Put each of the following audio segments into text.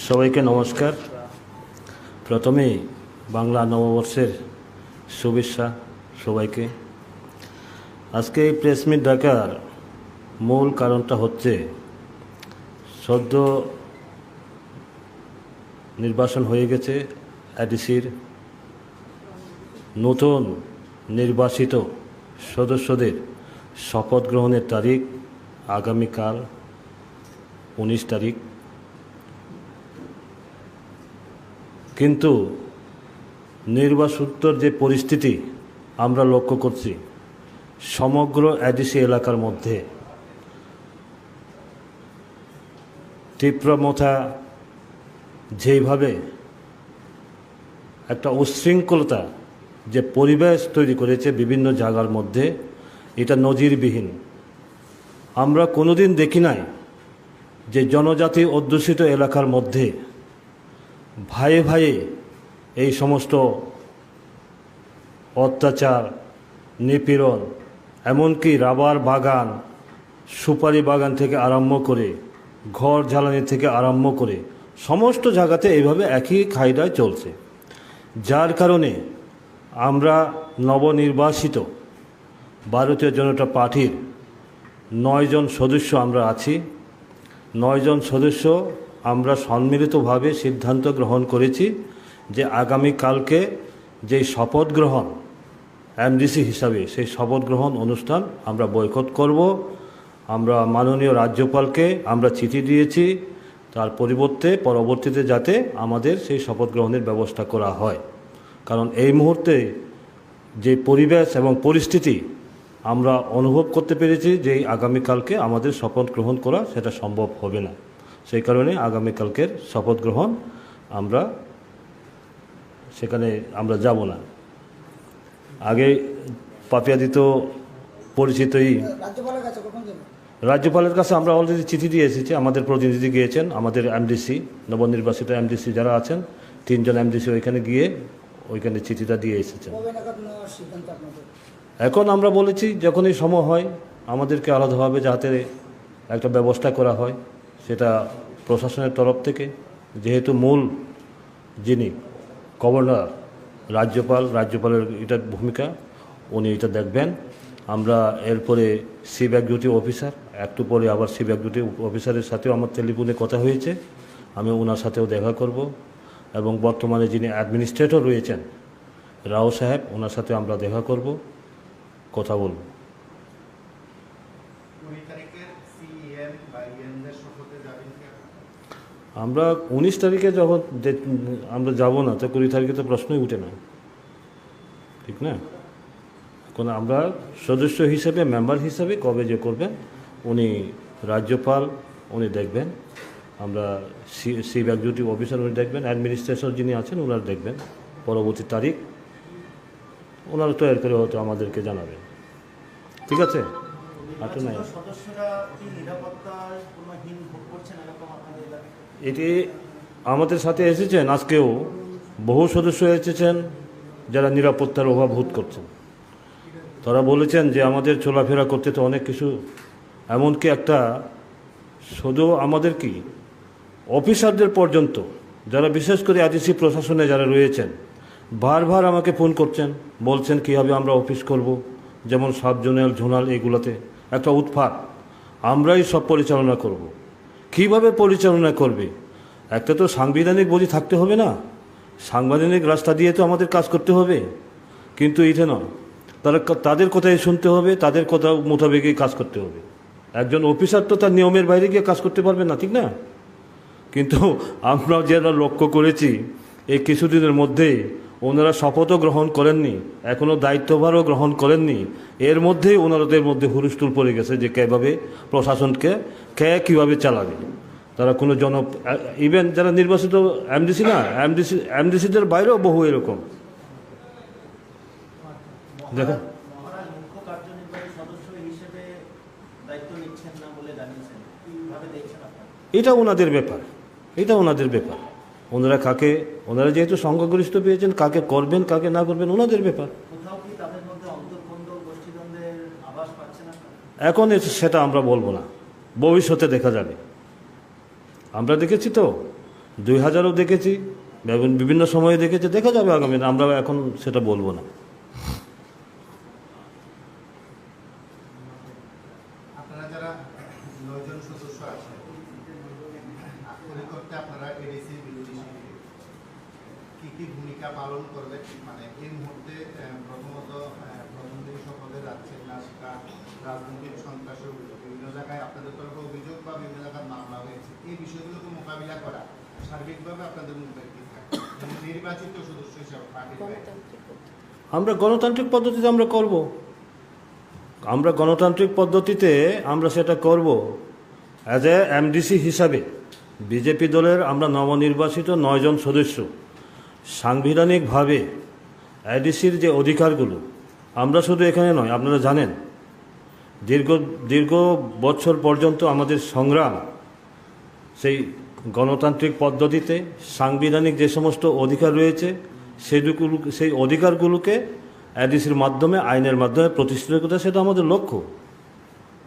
সবাইকে নমস্কার। প্রথমেই বাংলা নববর্ষের শুভেচ্ছা সবাইকে। আজকে এই প্রেস মিট ডাকার মূল কারণটা হচ্ছে সদ্য নির্বাচন হয়ে গেছে এডিসির নতুন নির্বাচিত সদস্যদের শপথ গ্রহণের তারিখ আগামীকাল 19 তারিখ। কিন্তু নির্বাচনোত্তর যে পরিস্থিতি আমরা লক্ষ্য করছি সমগ্র এডিসি এলাকার মধ্যে তীব্রমথা যেইভাবে একটা উচ্ছৃঙ্খলতা যে পরিবেশ তৈরি করেছে বিভিন্ন জায়গার মধ্যে, এটা নজিরবিহীন। আমরা কোনোদিন দেখি নাই যে জনজাতি অধ্যুষিত এলাকার মধ্যে ভাইয়ে ভাইয়ে এই সমস্ত অত্যাচার, নিপীড়ন, এমনকি রাবার বাগান, সুপারি বাগান থেকে আরম্ভ করে ঘর জ্বালানি থেকে আরম্ভ করে সমস্ত জায়গাতে এইভাবে একই কায়দায় চলছে। যার কারণে আমরা নবনির্বাচিত ভারতীয় জনতা পার্টির 9 জন সদস্য আমরা আছি। 9 জন সদস্য আমরা সম্মিলিতভাবে সিদ্ধান্ত গ্রহণ করেছি যে আগামীকালকে যেই শপথ গ্রহণ এমডিসি হিসাবে সেই শপথ গ্রহণ অনুষ্ঠান আমরা বয়কট করব। আমরা মাননীয় রাজ্যপালকে আমরা চিঠি দিয়েছি, তার পরবর্তীতে যাতে আমাদের সেই শপথ গ্রহণের ব্যবস্থা করা হয়। কারণ এই মুহূর্তে যে পরিবেশ এবং পরিস্থিতি আমরা অনুভব করতে পেরেছি যে আগামীকালকে আমাদের শপথ গ্রহণ করা সেটা সম্ভব হবে না। সেই কারণে আগামীকালকের শপথ গ্রহণ সেখানে আমরা যাব না। আগে পাপিয়াদি তো পরিচিতই, রাজ্যপালের কাছে আমরা অলরেডি চিঠি দিয়ে এসেছি। আমাদের প্রতিনিধি গিয়েছেন, আমাদের এমডিসি নবনির্বাচিত এমডিসি যারা আছেন 3 জন এমডিসি ওইখানে চিঠিটা দিয়ে এসেছেন। এখন আমরা বলেছি যখনই সময় হয় আমাদেরকে আলাদাভাবে যাতে একটা ব্যবস্থা করা হয়, সেটা প্রশাসনের তরফ থেকে, যেহেতু মূল যিনি গভর্নর রাজ্যপালের এটার ভূমিকা, উনি এটা দেখবেন। আমরা এরপরে চিফ এক্সিকিউটিভ অফিসার, একটু পরে আবার চিফ এক্সিকিউটিভ অফিসারের সাথেও আমার টেলিফোনে কথা হয়েছে, আমি ওনার সাথেও দেখা করব। এবং বর্তমানে যিনি অ্যাডমিনিস্ট্রেটর রয়েছেন রাও সাহেব, ওনার সাথে আমরা দেখা করব, কথা বলব। আমরা 19 তারিখে যখন আমরা যাব না, তো 20 তারিখে তো প্রশ্নই উঠে না, ঠিক না? এখন আমরা সদস্য হিসেবে, মেম্বার হিসেবে কবে যে করবেন উনি রাজ্যপাল উনি দেখবেন, আমরা চিফ এক্সিকিউটিভ অফিসার উনি দেখবেন, অ্যাডমিনিস্ট্রেশন যিনি আছেন ওনারা দেখবেন। পরবর্তী তারিখ ওনারা তৈরি করে হয়তো আমাদেরকে জানাবেন, ঠিক আছে? এটি আমাদের সাথে এসেছেন, আজকেও বহু সদস্য এসেছেন যারা নিরাপত্তার অভাব বোধ করছেন। তারা বলেছেন যে আমাদের চলাফেরা করতে তো অনেক কিছু, এমনকি একটা শুধু আমাদের কি অফিসারদের পর্যন্ত যারা বিশেষ করে এডিসি প্রশাসনে যারা রয়েছেন বারবার আমাকে ফোন করছেন, বলছেন কীভাবে আমরা অফিস করব, যেমন সাব জোনাল ঝোনাল এগুলোতে একটা উৎপাত, আমরাই সব পরিচালনা করব। কিভাবে পরিচালনা করবে? একটা তো সাংবিধানিক বডি থাকতে হবে না, সাংবিধানিক রাস্তা দিয়ে তো আমাদের কাজ করতে হবে। কিন্তু এটা না, তাদের কথাই শুনতে হবে, তাদের কথা মোতাবেকই কাজ করতে হবে। একজন অফিসার তো তার নিয়মের বাইরে গিয়ে কাজ করতে পারবে না, ঠিক না? কিন্তু আমরা যারা লক্ষ্য করেছি এই কিছুদিনের মধ্যেই ওনারা শপথও গ্রহণ করেননি, এখনও দায়িত্বভারও গ্রহণ করেননি, এর মধ্যেই ওনাদের মধ্যে হুলস্থুল পড়ে গেছে যে কীভাবে প্রশাসনকে কীভাবে চালাবে। তারা কোনো ইভেন যারা নির্বাচিত এমডিসি না, এমডিসিদের বাইরেও বহু এরকম। দেখো এটা ওনাদের ব্যাপার, ওনারা যেহেতু সংখ্যাগরিষ্ঠ পেয়েছেন, কাকে করবেন কাকে না করবেন ওনাদের ব্যাপার। এখন সেটা আমরা বলবো না, ভবিষ্যতে দেখা যাবে। আমরা দেখেছি তো 2000-ও দেখেছি, বিভিন্ন সময়ে দেখেছি, দেখা যাবে আগামী দিনে, আমরা এখন সেটা বলবো না। আপনারা যারা 9 জন সদস্য আছেন, পরিকর্তে আপনারা এডিসি বিরোধী শিবির কি ভূমিকা পালন করবেন? মানে এই মুহূর্তে প্রথমত প্রথম দিন শপথে যাচ্ছেন না, সেটা রাজনৈতিক সন্ত্রাসের অভিযোগ, বিভিন্ন জায়গায় আপনাদের তরফে অভিযোগ বা বিভিন্ন জায়গায় মামলা হয়েছে, এই বিষয়গুলোকে মোকাবিলা করা সার্বিকভাবে আপনাদের মুখে কি থাকে নির্বাচিত সদস্য হিসাবে পার্টির বাইরে? আমরা গণতান্ত্রিক পদ্ধতিতে আমরা করব, আমরা গণতান্ত্রিক পদ্ধতিতে আমরা সেটা করব। অ্যাজ এ এমডিসি হিসাবে বিজেপি দলের আমরা নবনির্বাচিত 9 জন সদস্য সাংবিধানিকভাবে এডিসির যে অধিকারগুলো, আমরা শুধু এখানে নয়, আপনারা জানেন দীর্ঘ বছর পর্যন্ত আমাদের সংগ্রাম সেই গণতান্ত্রিক পদ্ধতিতে সাংবিধানিক যে সমস্ত অধিকার রয়েছে সেই অধিকারগুলোকে এডিসির মাধ্যমে, আইনের মাধ্যমে প্রতিষ্ঠিত করতে, সেটা আমাদের লক্ষ্য,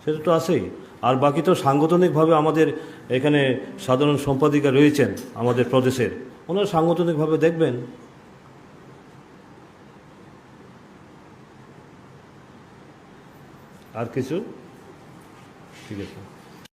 সেটা তো আছেই। আর বাকি তো সাংগঠনিকভাবে আমাদের এখানে সাধারণ সম্পাদিকা রয়েছেন আমাদের প্রদেশের, ওনারা সাংগঠনিকভাবে দেখবেন। আর কিছু? ঠিক আছে।